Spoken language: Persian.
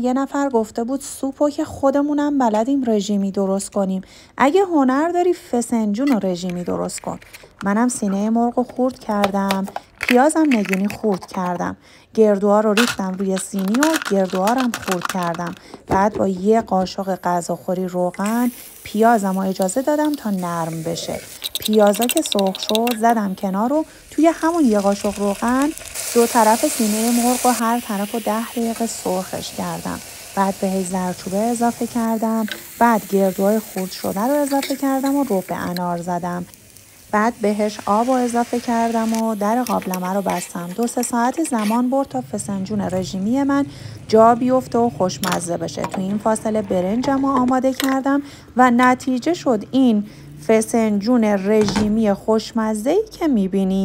یه نفر گفته بود سوپو که خودمونم بلدیم رژیمی درست کنیم. اگه هنر داری فسنجون رو رژیمی درست کن. منم سینه مرغ رو خورد کردم. پیازم نگینی خورد کردم. گردوها رو ریختم روی سینی و گردوها رو هم خورد کردم. بعد با یه قاشق غذاخوری روغن پیازم رو اجازه دادم تا نرم بشه. پیازا که سرخ شد زدم کنار رو توی همون یه قاشق روغن 2 طرف سینه مرغ و هر طرف رو 10 دقیقه سرخش کردم. بعد بهش زردچوبه اضافه کردم. بعد گردوهای خورد شده رو اضافه کردم و رب انار زدم. بعد بهش آب رو اضافه کردم و در قابلمه رو بستم. 2-3 ساعت زمان برد تا فسنجون رژیمی من جا بیفته و خوشمزه بشه. تو این فاصله برنجم رو آماده کردم و نتیجه شد این فسنجون رژیمی خوشمزه‌ای که می‌بینی.